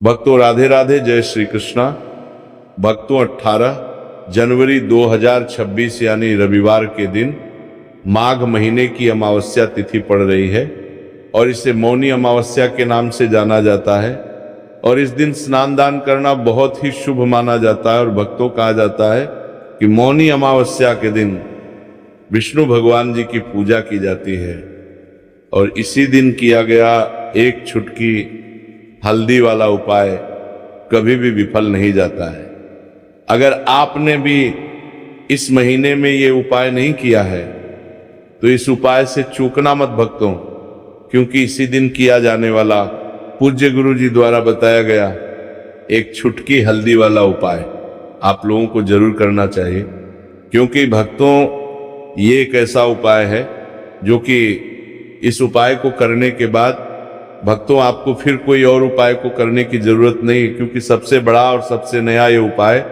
भक्तों राधे राधे, जय श्री कृष्णा। भक्तों 18 जनवरी 2026 यानी रविवार के दिन माघ महीने की अमावस्या तिथि पड़ रही है और इसे मौनी अमावस्या के नाम से जाना जाता है। और इस दिन स्नान दान करना बहुत ही शुभ माना जाता है और भक्तों कहा जाता है कि मौनी अमावस्या के दिन विष्णु भगवान जी की पूजा की जाती है और इसी दिन किया गया एक छुटकी हल्दी वाला उपाय कभी भी विफल नहीं जाता है। अगर आपने भी इस महीने में ये उपाय नहीं किया है तो इस उपाय से चूकना मत भक्तों, क्योंकि इसी दिन किया जाने वाला पूज्य गुरु जी द्वारा बताया गया एक छुटकी हल्दी वाला उपाय आप लोगों को जरूर करना चाहिए। क्योंकि भक्तों ये एक ऐसा उपाय है जो कि इस उपाय को करने के बाद भक्तों आपको फिर कोई और उपाय को करने की जरूरत नहीं, क्योंकि सबसे बड़ा और सबसे नया ये उपाय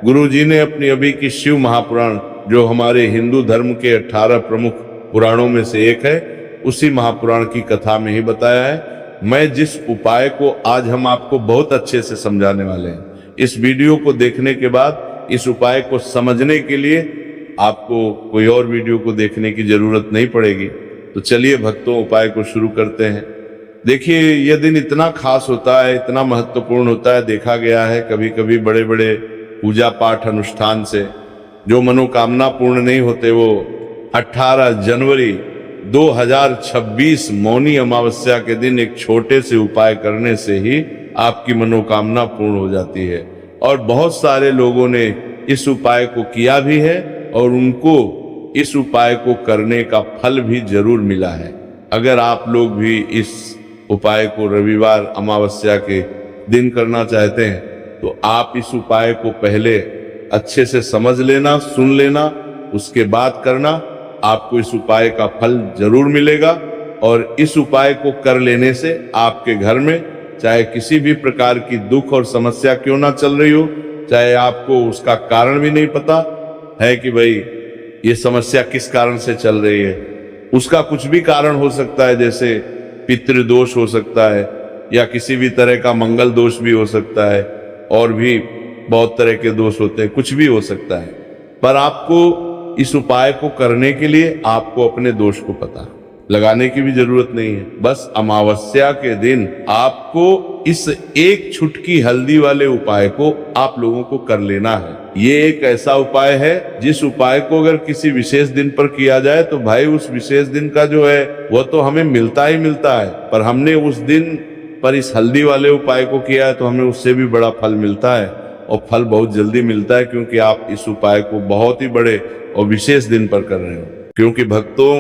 गुरु जी ने अपनी अभी की शिव महापुराण, जो हमारे हिंदू धर्म के 18 प्रमुख पुराणों में से एक है, उसी महापुराण की कथा में ही बताया है। मैं जिस उपाय को आज हम आपको बहुत अच्छे से समझाने वाले हैं, इस वीडियो को देखने के बाद इस उपाय को समझने के लिए आपको कोई और वीडियो को देखने की जरूरत नहीं पड़ेगी। तो चलिए भक्तों उपाय को शुरू करते हैं। देखिए यह दिन इतना खास होता है, इतना महत्वपूर्ण होता है। देखा गया है कभी कभी बड़े बड़े पूजा पाठ अनुष्ठान से जो मनोकामना पूर्ण नहीं होते, वो 18 जनवरी 2026 मौनी अमावस्या के दिन एक छोटे से उपाय करने से ही आपकी मनोकामना पूर्ण हो जाती है। और बहुत सारे लोगों ने इस उपाय को किया भी है और उनको इस उपाय को करने का फल भी जरूर मिला है। अगर आप लोग भी इस उपाय को रविवार अमावस्या के दिन करना चाहते हैं तो आप इस उपाय को पहले अच्छे से समझ लेना, सुन लेना, उसके बाद करना। आपको इस उपाय का फल जरूर मिलेगा और इस उपाय को कर लेने से आपके घर में चाहे किसी भी प्रकार की दुख और समस्या क्यों ना चल रही हो, चाहे आपको उसका कारण भी नहीं पता है कि भाई ये समस्या किस कारण से चल रही है, उसका कुछ भी कारण हो सकता है, जैसे पितृदोष हो सकता है या किसी भी तरह का मंगल दोष भी हो सकता है, और भी बहुत तरह के दोष होते हैं, कुछ भी हो सकता है। पर आपको इस उपाय को करने के लिए आपको अपने दोष को पता लगाने की भी जरूरत नहीं है। बस अमावस्या के दिन आपको इस एक छुटकी हल्दी वाले उपाय को आप लोगों को कर लेना है। ये एक ऐसा उपाय है जिस उपाय को अगर किसी विशेष दिन पर किया जाए तो भाई उस विशेष दिन का जो है वह तो हमें मिलता ही मिलता है, पर हमने उस दिन पर इस हल्दी वाले उपाय को किया है तो हमें उससे भी बड़ा फल मिलता है और फल बहुत जल्दी मिलता है, क्योंकि आप इस उपाय को बहुत ही बड़े और विशेष दिन पर कर रहे हो। क्योंकि भक्तों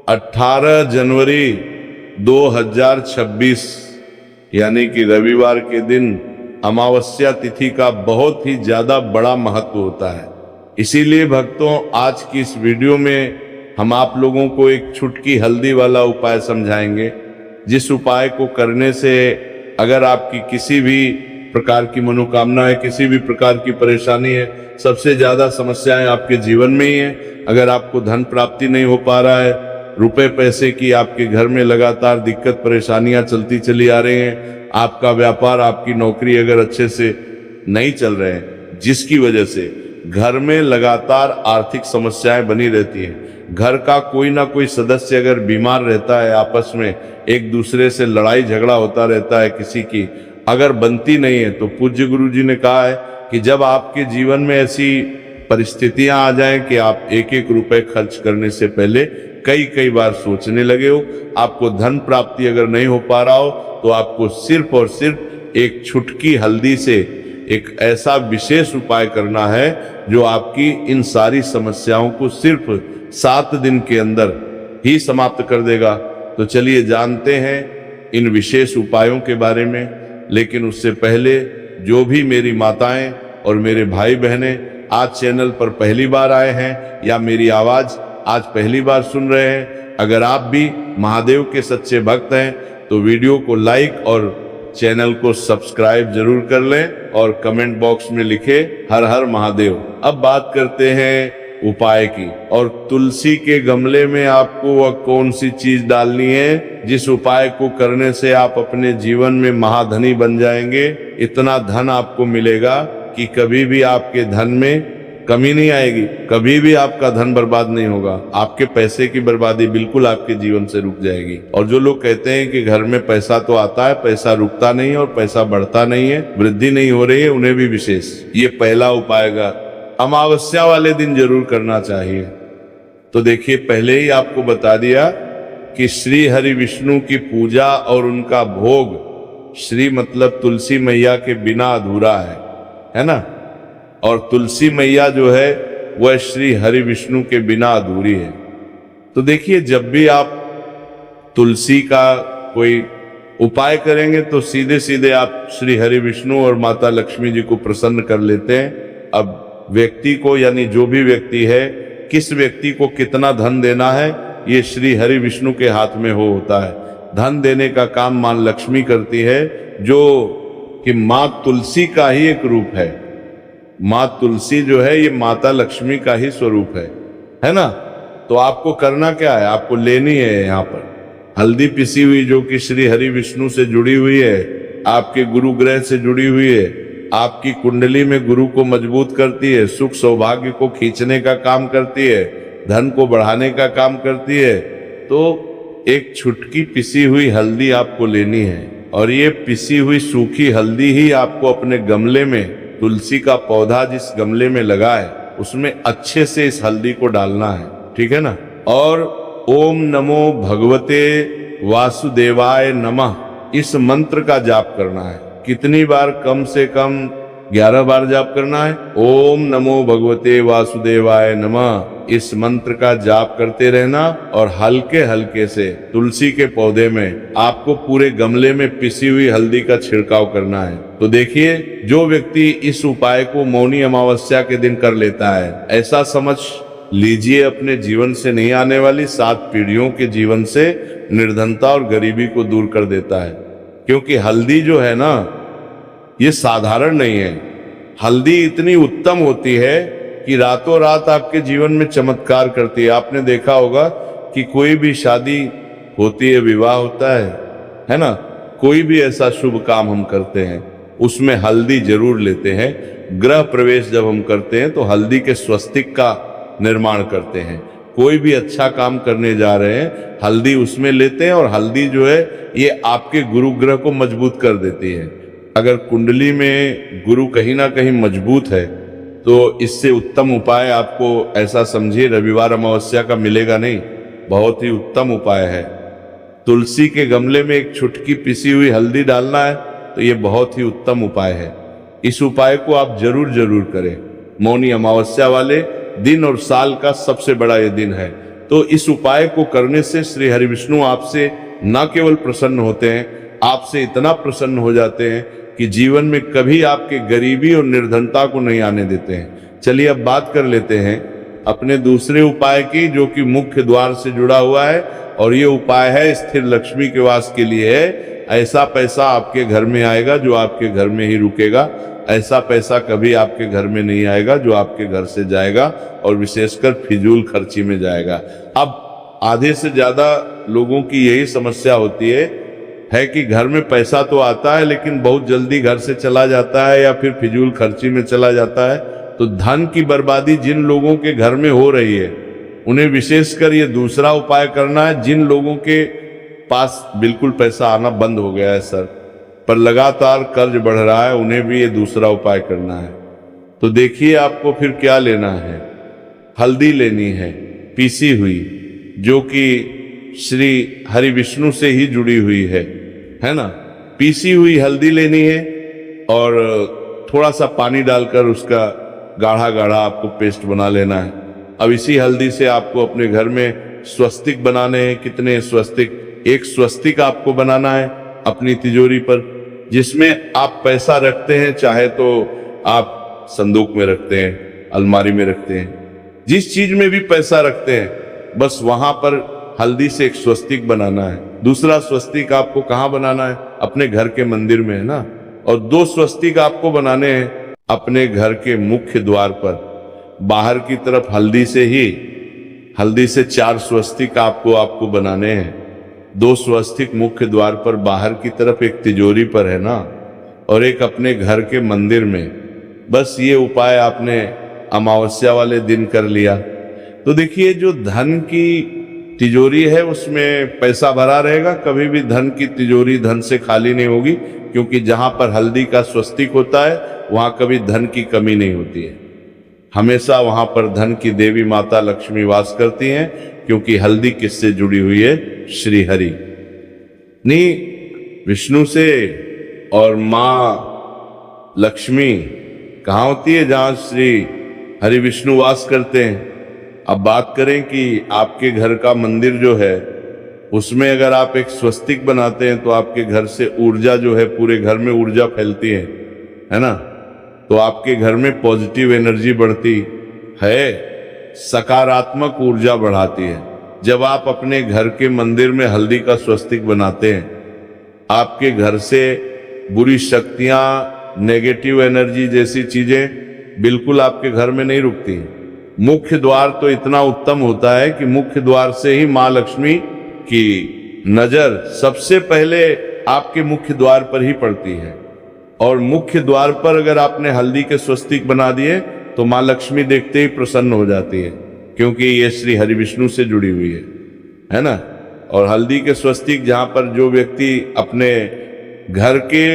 18 जनवरी 2026 यानी कि रविवार के दिन अमावस्या तिथि का बहुत ही ज्यादा बड़ा महत्व होता है। इसीलिए भक्तों आज की इस वीडियो में हम आप लोगों को एक छुटकी हल्दी वाला उपाय समझाएंगे, जिस उपाय को करने से अगर आपकी किसी भी प्रकार की मनोकामना है, किसी भी प्रकार की परेशानी है, सबसे ज्यादा समस्याएं आपके जीवन में ही है। अगर आपको धन प्राप्ति नहीं हो पा रहा है, रुपए पैसे की आपके घर में लगातार दिक्कत परेशानियां चलती चली आ रही हैं, आपका व्यापार आपकी नौकरी अगर अच्छे से नहीं चल रहे हैं, जिसकी वजह से घर में लगातार आर्थिक समस्याएं बनी रहती हैं, घर का कोई ना कोई सदस्य अगर बीमार रहता है, आपस में एक दूसरे से लड़ाई झगड़ा होता रहता है, किसी की अगर बनती नहीं है, तो पूज्य गुरु जी ने कहा है कि जब आपके जीवन में ऐसी परिस्थितियां आ जाएं कि आप एक एक रुपए खर्च करने से पहले कई कई बार सोचने लगे हो, आपको धन प्राप्ति अगर नहीं हो पा रहा हो, तो आपको सिर्फ और सिर्फ एक छुटकी हल्दी से एक ऐसा विशेष उपाय करना है जो आपकी इन सारी समस्याओं को सिर्फ 7 दिन के अंदर ही समाप्त कर देगा। तो चलिए जानते हैं इन विशेष उपायों के बारे में। लेकिन उससे पहले जो भी मेरी माताएं और मेरे भाई बहनें आज चैनल पर पहली बार आए हैं या मेरी आवाज आज पहली बार सुन रहे हैं, अगर आप भी महादेव के सच्चे भक्त हैं तो वीडियो को लाइक और चैनल को सब्सक्राइब जरूर कर लें और कमेंट बॉक्स में लिखे हर हर महादेव। अब बात करते हैं उपाय की। और तुलसी के गमले में आपको वह कौन सी चीज डालनी है जिस उपाय को करने से आप अपने जीवन में महाधनी बन जाएंगे, इतना धन आपको मिलेगा कि कभी भी आपके धन में कमी नहीं आएगी, कभी भी आपका धन बर्बाद नहीं होगा। आपके पैसे की बर्बादी बिल्कुल आपके जीवन से रुक जाएगी। और जो लोग कहते हैं कि घर में पैसा तो आता है, पैसा रुकता नहीं है और पैसा बढ़ता नहीं है, वृद्धि नहीं हो रही है, उन्हें भी विशेष ये पहला उपाय का अमावस्या वाले दिन जरूर करना चाहिए। तो देखिए, पहले ही आपको बता दिया कि श्री हरि विष्णु की पूजा और उनका भोग, श्री मतलब तुलसी मैया के बिना अधूरा है ना। और तुलसी मैया जो है वह श्री हरि विष्णु के बिना अधूरी है। तो देखिए, जब भी आप तुलसी का कोई उपाय करेंगे तो सीधे सीधे आप श्री हरि विष्णु और माता लक्ष्मी जी को प्रसन्न कर लेते हैं। अब व्यक्ति को, यानी जो भी व्यक्ति है, किस व्यक्ति को कितना धन देना है, ये श्री हरि विष्णु के हाथ में होता है। धन देने का काम मां लक्ष्मी करती है, जो कि मां तुलसी का ही एक रूप है। मां तुलसी जो है ये माता लक्ष्मी का ही स्वरूप है ना। तो आपको करना क्या है, आपको लेनी है यहाँ पर हल्दी पिसी हुई, जो कि श्री हरि विष्णु से जुड़ी हुई है, आपके गुरु ग्रह से जुड़ी हुई है, आपकी कुंडली में गुरु को मजबूत करती है, सुख सौभाग्य को खींचने का काम करती है, धन को बढ़ाने का काम करती है। तो एक छुटकी पिसी हुई हल्दी आपको लेनी है, और ये पिसी हुई सूखी हल्दी ही आपको अपने गमले में, तुलसी का पौधा जिस गमले में लगा है उसमें अच्छे से इस हल्दी को डालना है, ठीक है ना। और ओम नमो भगवते वासुदेवाय नमः, इस मंत्र का जाप करना है। कितनी बार? कम से कम 11 बार जाप करना है। ओम नमो भगवते वासुदेवाय नमः, इस मंत्र का जाप करते रहना। और हल्के हल्के से तुलसी के पौधे में आपको पूरे गमले में पिसी हुई हल्दी का छिड़काव करना है। तो देखिए, जो व्यक्ति इस उपाय को मौनी अमावस्या के दिन कर लेता है, ऐसा समझ लीजिए अपने जीवन से नहीं आने वाली 7 पीढ़ियों के जीवन से निर्धनता और गरीबी को दूर कर देता है। क्योंकि हल्दी जो है ना, ये साधारण नहीं है। हल्दी इतनी उत्तम होती है कि रातों रात आपके जीवन में चमत्कार करती है। आपने देखा होगा कि कोई भी शादी होती है, विवाह होता है ना, कोई भी ऐसा शुभ काम हम करते हैं उसमें हल्दी जरूर लेते हैं। गृह प्रवेश जब हम करते हैं तो हल्दी के स्वस्तिक का निर्माण करते हैं। कोई भी अच्छा काम करने जा रहे हैं, हल्दी उसमें लेते हैं। और हल्दी जो है ये आपके गुरु ग्रह को मजबूत कर देती है। अगर कुंडली में गुरु कहीं ना कहीं मजबूत है तो इससे उत्तम उपाय आपको, ऐसा समझिए, रविवार अमावस्या का मिलेगा नहीं। बहुत ही उत्तम उपाय है। तुलसी के गमले में एक छुटकी पिसी हुई हल्दी डालना है, तो ये बहुत ही उत्तम उपाय है। इस उपाय को आप जरूर जरूर करें। मौनी अमावस्या वाले दिन और साल का सबसे बड़ा ये दिन है। तो इस उपाय को करने से श्री हरि विष्णु आपसे न केवल प्रसन्न होते हैं, आपसे इतना प्रसन्न हो जाते हैं कि जीवन में कभी आपके गरीबी और निर्धनता को नहीं आने देते हैं। चलिए अब बात कर लेते हैं अपने दूसरे उपाय की, जो कि मुख्य द्वार से जुड़ा हुआ है। और ये उपाय है स्थिर लक्ष्मी के वास के लिए है। ऐसा पैसा आपके घर में आएगा जो आपके घर में ही रुकेगा। ऐसा पैसा कभी आपके घर में नहीं आएगा जो आपके घर से जाएगा, और विशेषकर फिजूल खर्ची में जाएगा। अब आधे से ज्यादा लोगों की यही समस्या होती है कि घर में पैसा तो आता है लेकिन बहुत जल्दी घर से चला जाता है, या फिर फिजूल खर्ची में चला जाता है। तो धन की बर्बादी जिन लोगों के घर में हो रही है, उन्हें विशेषकर ये दूसरा उपाय करना है। जिन लोगों के पास बिल्कुल पैसा आना बंद हो गया है सर, पर लगातार कर्ज बढ़ रहा है, उन्हें भी ये दूसरा उपाय करना है। तो देखिए, आपको फिर क्या लेना है। हल्दी लेनी है पीसी हुई, जो कि श्री हरि विष्णु से ही जुड़ी हुई है ना। पीसी हुई हल्दी लेनी है और थोड़ा सा पानी डालकर उसका गाढ़ा गाढ़ा आपको पेस्ट बना लेना है। अब इसी हल्दी से आपको अपने घर में स्वस्तिक बनाने हैं। कितने स्वस्तिक? एक स्वस्तिक आपको बनाना है अपनी तिजोरी पर, जिसमें आप पैसा रखते हैं। चाहे तो आप संदूक में रखते हैं, अलमारी में रखते हैं, जिस चीज में भी पैसा रखते हैं, बस वहां पर हल्दी से एक स्वस्तिक बनाना है। दूसरा स्वस्तिक आपको कहाँ बनाना है? अपने घर के मंदिर में, है ना। और 2 स्वस्तिक आपको बनाने हैं अपने घर के मुख्य द्वार पर। बाहर की तरफ हल्दी से 4 स्वस्तिक आपको बनाने हैं। 2 स्वस्तिक मुख्य द्वार पर बाहर की तरफ, एक तिजोरी पर है ना, और एक अपने घर के मंदिर में। बस ये उपाय आपने अमावस्या वाले दिन कर लिया तो देखिए जो धन की तिजोरी है उसमें पैसा भरा रहेगा, कभी भी धन की तिजोरी धन से खाली नहीं होगी, क्योंकि जहां पर हल्दी का स्वस्तिक होता है वहां कभी धन की कमी नहीं होती है। हमेशा वहां पर धन की देवी माता लक्ष्मी वास करती हैं, क्योंकि हल्दी किससे जुड़ी हुई है? श्री हरि नहीं, विष्णु से। और मां लक्ष्मी कहाँ होती है? जहां श्री हरि विष्णु वास करते हैं। अब बात करें कि आपके घर का मंदिर जो है उसमें अगर आप एक स्वस्तिक बनाते हैं तो आपके घर से ऊर्जा जो है, पूरे घर में ऊर्जा फैलती है ना, तो आपके घर में पॉजिटिव एनर्जी बढ़ती है, सकारात्मक ऊर्जा बढ़ाती है। जब आप अपने घर के मंदिर में हल्दी का स्वस्तिक बनाते हैं, आपके घर से बुरी शक्तियां, नेगेटिव एनर्जी जैसी चीजें बिल्कुल आपके घर में नहीं रुकती। मुख्य द्वार तो इतना उत्तम होता है कि मुख्य द्वार से ही मां लक्ष्मी की नजर सबसे पहले आपके मुख्य द्वार पर ही पड़ती है। और मुख्य द्वार पर अगर आपने हल्दी के स्वस्तिक बना दिए तो मां लक्ष्मी देखते ही प्रसन्न हो जाती है, क्योंकि ये श्री हरि विष्णु से जुड़ी हुई है ना। और हल्दी के स्वस्तिक जहां पर जो व्यक्ति अपने घर के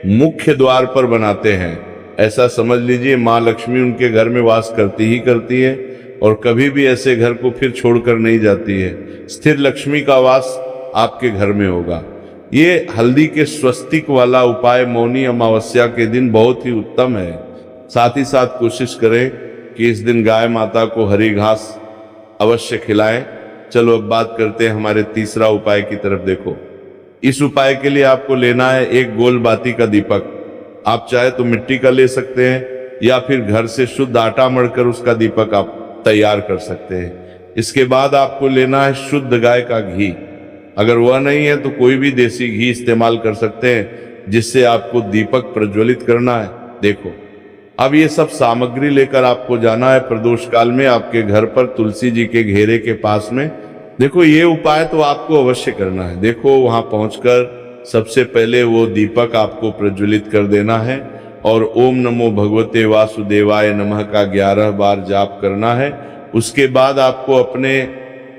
मुख्य द्वार पर बनाते हैं, ऐसा समझ लीजिए मां लक्ष्मी उनके घर में वास करती ही करती है, और कभी भी ऐसे घर को फिर छोड़कर नहीं जाती है। स्थिर लक्ष्मी का वास आपके घर में होगा। ये हल्दी के स्वस्तिक वाला उपाय मौनी अमावस्या के दिन बहुत ही उत्तम है। साथ ही साथ कोशिश करें कि इस दिन गाय माता को हरी घास अवश्य खिलाएं। चलो अब बात करते हैं हमारे तीसरा उपाय की तरफ। देखो, इस उपाय के लिए आपको लेना है एक गोल बाती का दीपक। आप चाहे तो मिट्टी का ले सकते हैं, या फिर घर से शुद्ध आटा मढ़कर उसका दीपक आप तैयार कर सकते हैं। इसके बाद आपको लेना है शुद्ध गाय का घी। अगर वह नहीं है तो कोई भी देसी घी इस्तेमाल कर सकते हैं, जिससे आपको दीपक प्रज्वलित करना है। देखो, अब ये सब सामग्री लेकर आपको जाना है प्रदोष काल में आपके घर पर तुलसी जी के घेरे के पास में। देखो, ये उपाय तो आपको अवश्य करना है। देखो, वहां पहुंचकर सबसे पहले वो दीपक आपको प्रज्वलित कर देना है, और ओम नमो भगवते वासुदेवाय नमः का 11 बार जाप करना है। उसके बाद आपको अपने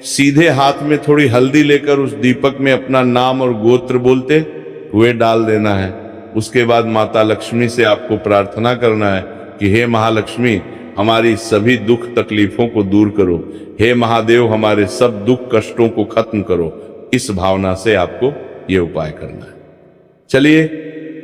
सीधे हाथ में थोड़ी हल्दी लेकर उस दीपक में अपना नाम और गोत्र बोलते हुए डाल देना है। उसके बाद माता लक्ष्मी से आपको प्रार्थना करना है कि हे महालक्ष्मी, हमारी सभी दुख तकलीफों को दूर करो। हे महादेव, हमारे सब दुख कष्टों को खत्म करो। इस भावना से आपको ये उपाय करना है। चलिए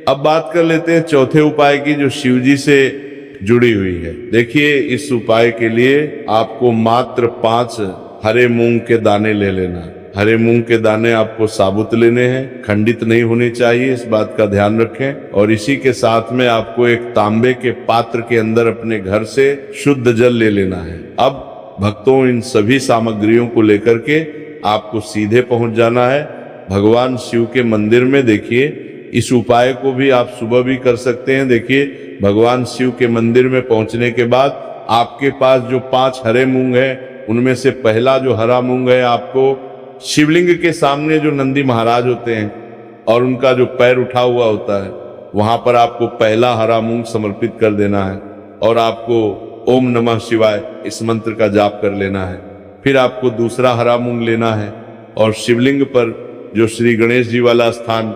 अब बात कर लेते हैं चौथे उपाय की, जो शिव जी से जुड़ी हुई है। देखिए, इस उपाय के लिए आपको मात्र 5 हरे मूंग के दाने ले लेना। हरे मूंग के दाने आपको साबुत लेने हैं, खंडित नहीं होने चाहिए, इस बात का ध्यान रखें। और इसी के साथ में आपको एक तांबे के पात्र के अंदर अपने घर से शुद्ध जल ले लेना है। अब भक्तों, इन सभी सामग्रियों को लेकर के आपको सीधे पहुंच जाना है भगवान शिव के मंदिर में। देखिए, इस उपाय को भी आप सुबह भी कर सकते हैं। देखिए, भगवान शिव के मंदिर में पहुंचने के बाद आपके पास जो 5 हरे मूंग है, उनमें से पहला जो हरा मूंग है, आपको शिवलिंग के सामने जो नंदी महाराज होते हैं और उनका जो पैर उठा हुआ होता है, वहां पर आपको पहला हरा मूंग समर्पित कर देना है, और आपको ओम नमः शिवाय इस मंत्र का जाप कर लेना है। फिर आपको दूसरा हरा मूंग लेना है, और शिवलिंग पर जो श्री गणेश जी वाला स्थान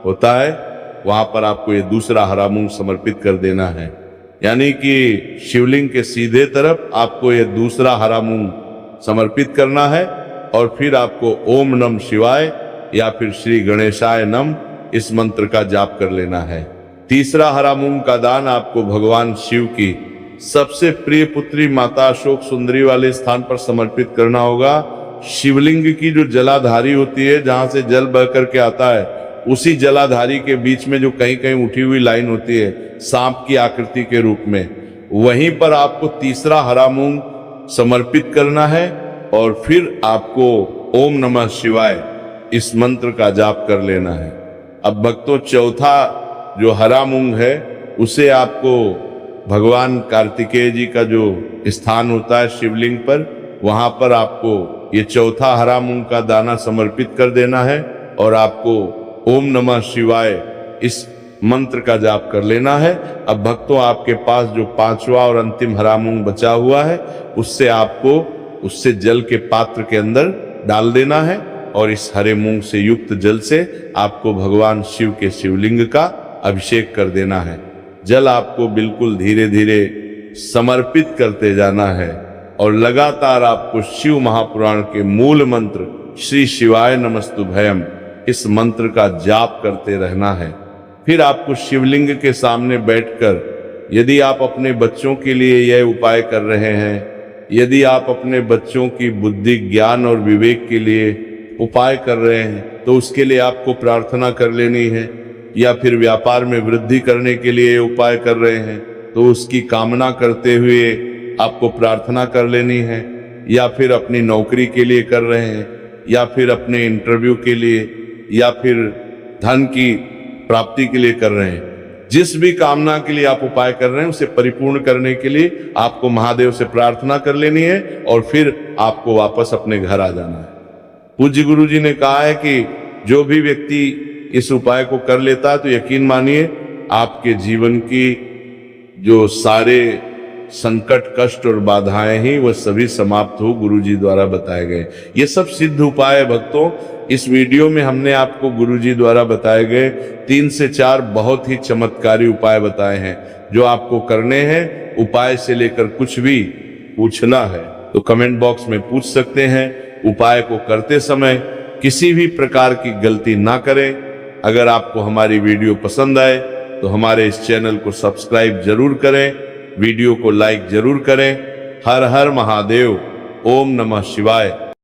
होता है, वहां पर आपको ये दूसरा हरा मूंग समर्पित कर देना है। यानी कि शिवलिंग के सीधे तरफ आपको ये दूसरा हरा मूंग समर्पित करना है, और फिर आपको ओम नमः शिवाय या फिर श्री गणेशाय नम इस मंत्र का जाप कर लेना है। तीसरा हरा मूंग का दान आपको भगवान शिव की सबसे प्रिय पुत्री माता अशोक सुंदरी वाले स्थान पर समर्पित करना होगा। शिवलिंग की जो जलाधारी होती है, जहां से जल बह करके आता है, उसी जलाधारी के बीच में जो कहीं कहीं उठी हुई लाइन होती है सांप की आकृति के रूप में, वहीं पर आपको तीसरा हरा मूंग समर्पित करना है, और फिर आपको ओम नमः शिवाय इस मंत्र का जाप कर लेना है। अब भक्तों, चौथा जो हरा मूंग है, उसे आपको भगवान कार्तिकेय जी का जो स्थान होता है शिवलिंग पर, वहां पर आपको ये चौथा हरा मूंग का दाना समर्पित कर देना है और आपको ओम नमः शिवाय इस मंत्र का जाप कर लेना है। अब भक्तों, आपके पास जो पांचवा और अंतिम हरा मूंग बचा हुआ है उससे आपको उससे जल के पात्र के अंदर डाल देना है और इस हरे मूंग से युक्त जल से आपको भगवान शिव के शिवलिंग का अभिषेक कर देना है। जल आपको बिल्कुल धीरे धीरे समर्पित करते जाना है और लगातार आपको शिव महापुराण के मूल मंत्र श्री शिवाय नमस्तुभयम इस मंत्र का जाप करते रहना है। फिर आपको शिवलिंग के सामने बैठकर, यदि आप अपने बच्चों के लिए यह उपाय कर रहे हैं, यदि आप अपने बच्चों की बुद्धि, ज्ञान और विवेक के लिए उपाय कर रहे हैं तो उसके लिए आपको प्रार्थना कर लेनी है, या फिर व्यापार में वृद्धि करने के लिए उपाय कर रहे हैं तो उसकी कामना करते हुए आपको प्रार्थना कर लेनी है, या फिर अपनी नौकरी के लिए कर रहे हैं, या फिर अपने इंटरव्यू के लिए, या फिर धन की प्राप्ति के लिए कर रहे हैं। जिस भी कामना के लिए आप उपाय कर रहे हैं उसे परिपूर्ण करने के लिए आपको महादेव से प्रार्थना कर लेनी है और फिर आपको वापस अपने घर आ जाना है। पूज्य गुरु जी ने कहा है कि जो भी व्यक्ति इस उपाय को कर लेता है तो यकीन मानिए आपके जीवन की जो सारे संकट, कष्ट और बाधाएं ही वह सभी समाप्त हो गुरु जी द्वारा बताए गए। ये सब सिद्ध उपाय है भक्तों। इस वीडियो में हमने आपको गुरु जी द्वारा बताए गए 3 से 4 बहुत ही चमत्कारी उपाय बताए हैं जो आपको करने हैं। उपाय से लेकर कुछ भी पूछना है तो कमेंट बॉक्स में पूछ सकते हैं। उपाय को करते समय किसी भी प्रकार की गलती ना करें। अगर आपको हमारी वीडियो पसंद आए तो हमारे इस चैनल को सब्सक्राइब जरूर करें, वीडियो को लाइक जरूर करें। हर हर महादेव। ओम नमः शिवाय।